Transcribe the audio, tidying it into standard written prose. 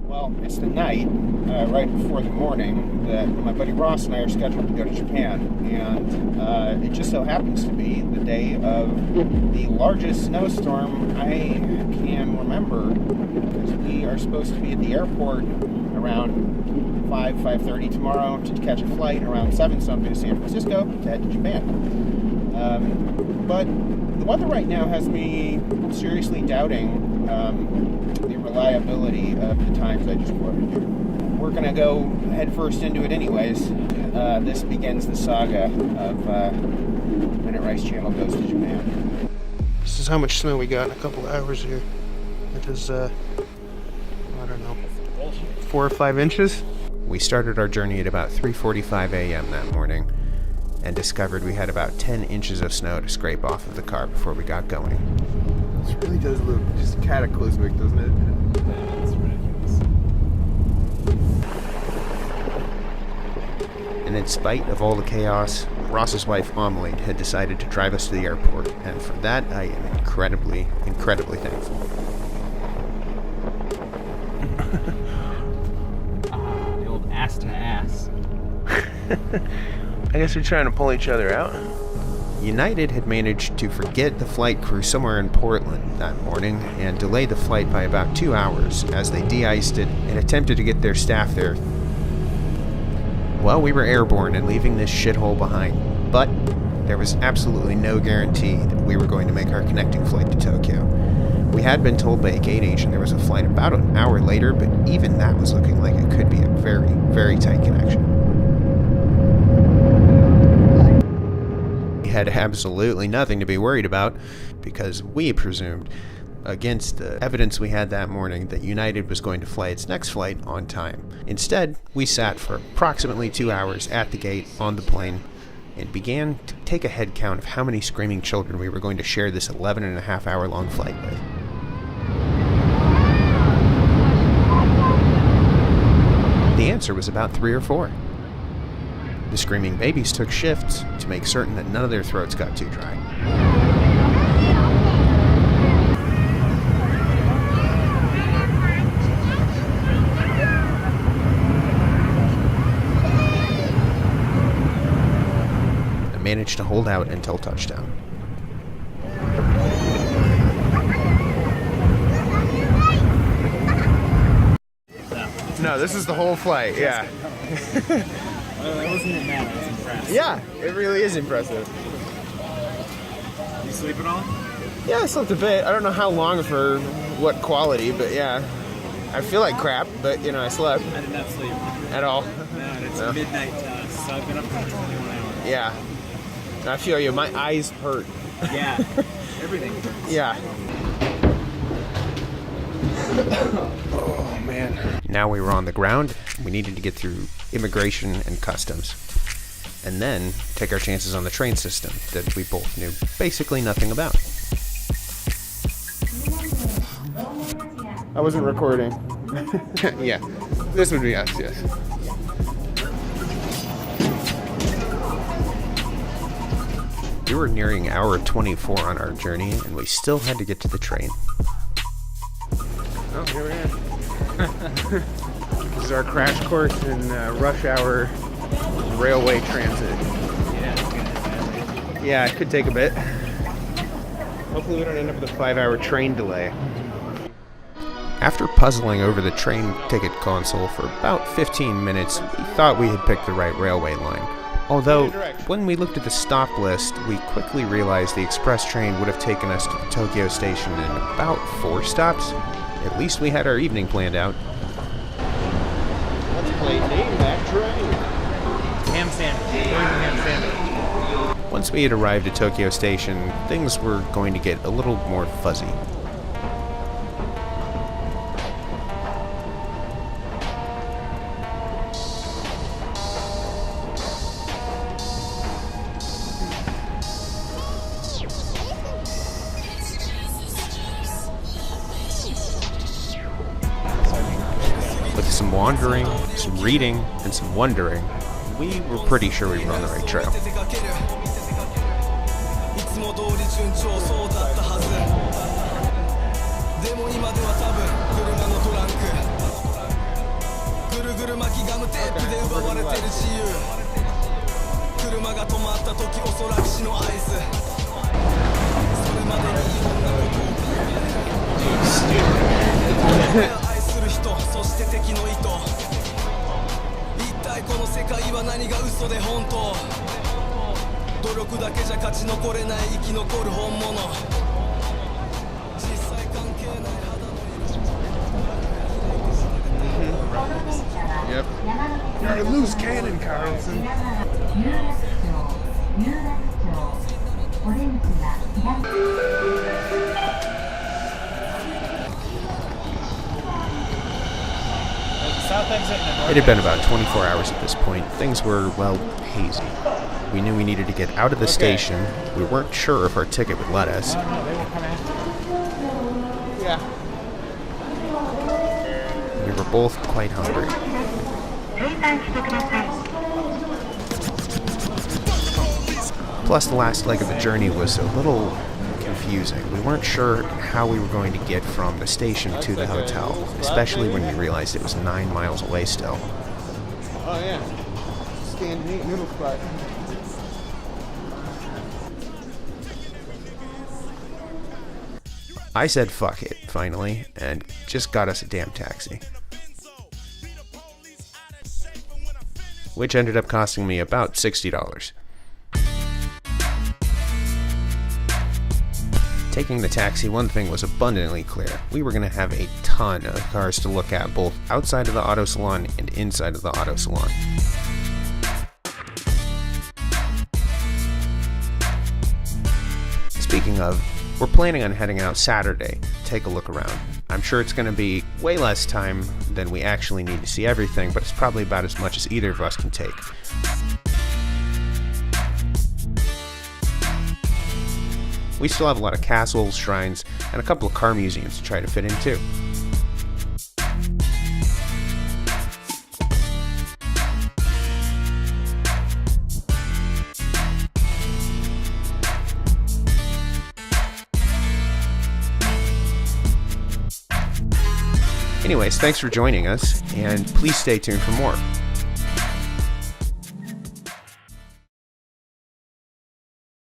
Well, it's the night, right before the morning, that my buddy Ross and I are scheduled to go to Japan, and it just so happens to be the day of the largest snowstorm I can remember, because we are supposed to be at the airport around 5:30 tomorrow to catch a flight around 7-something to San Francisco to head to Japan. But the weather right now has me seriously doubting the reliability of the times I just quoted. We're going to go head first into it anyways. This begins the saga of Minute Rice Channel Goes to Japan. This is how much snow we got in a couple of hours here. It is, I don't know, 4 or 5 inches? We started our journey at about 3:45 a.m. that morning and discovered we had about 10 inches of snow to scrape off of the car before we got going. This really does look just cataclysmic, doesn't it? That's ridiculous. And in spite of all the chaos, Ross's wife Amelie had decided to drive us to the airport, and for that I am incredibly thankful. The old ass to ass. I guess we're trying to pull each other out. United had managed to forget the flight crew somewhere in Portland that morning and delayed the flight by about 2 hours as they de-iced it and attempted to get their staff there. Well, we were airborne and leaving this shithole behind, but there was absolutely no guarantee that we were going to make our connecting flight to Tokyo. We had been told by a gate agent there was a flight about an hour later, but even that was looking like it could be a very, very tight connection. We had absolutely nothing to be worried about because we presumed, against the evidence we had that morning, that United was going to fly its next flight on time. Instead, we sat for approximately 2 hours at the gate on the plane and began to take a head count of how many screaming children we were going to share this 11.5-hour long flight with. The answer was about 3 or 4. The screaming babies took shifts to make certain that none of their throats got too dry. I managed to hold out until touchdown. No, this is the whole flight, yeah. I wasn't mad, I was impressed. Yeah, it really is impressive. You sleep at all? Yeah, I slept a bit. I don't know how long for what quality, but yeah. I feel like crap, but you know, I slept. I did not sleep. At all. No, and it's midnight to us, so I've been up for 21 hours. Yeah. I feel you. My eyes hurt. Yeah. Everything hurts. Yeah. Oh, man. Now we were on the ground. We needed to get through immigration and customs. And then take our chances on the train system that we both knew basically nothing about. I wasn't recording. Yeah. This would be us, yes. We were nearing hour 24 on our journey, and we still had to get to the train. Oh, here we are. This is our crash course in rush hour railway transit. Yeah, it could take a bit. Hopefully we don't end up with a 5-hour train delay. After puzzling over the train ticket console for about 15 minutes, we thought we had picked the right railway line. Although, when we looked at the stop list, we quickly realized the express train would have taken us to the Tokyo station in about 4 stops. At least we had our evening planned out. Let's play Name That Train. Ham sandwich. Ham sandwich. Once we had arrived at Tokyo Station, things were going to get a little more fuzzy. With some wandering, some reading, and some wondering, we were pretty sure we were on the right trail. るぐる巻きガムテープで奪われてる自由車が止まった時おそらく死の合図それまでにいろんなことを愛する人そして敵の意図一体この世界は何が嘘で本当努力だけじゃ勝ち残れない生き残る本物実際関係ない肌の色 Yep. You're a loose cannon, Carlson. It had been about 24 hours at this point. Things were, well, hazy. We knew we needed to get out of the station. We weren't sure if our ticket would let us. Yeah. We were both quite hungry. Plus, the last leg of the journey was a little confusing. We weren't sure how we were going to get from the station to the hotel, especially when we realized it was 9 miles away still. Oh, yeah. Stand neat noodle spot. I said fuck it, finally, and just got us a damn taxi. Which ended up costing me about $60. Taking the taxi, one thing was abundantly clear. We were going to have a ton of cars to look at, both outside of the auto salon and inside of the auto salon. Speaking of, we're planning on heading out Saturday to take a look around. I'm sure it's going to be way less time than we actually need to see everything, but it's probably about as much as either of us can take. We still have a lot of castles, shrines, and a couple of car museums to try to fit in too. Anyways, thanks for joining us, and please stay tuned for more.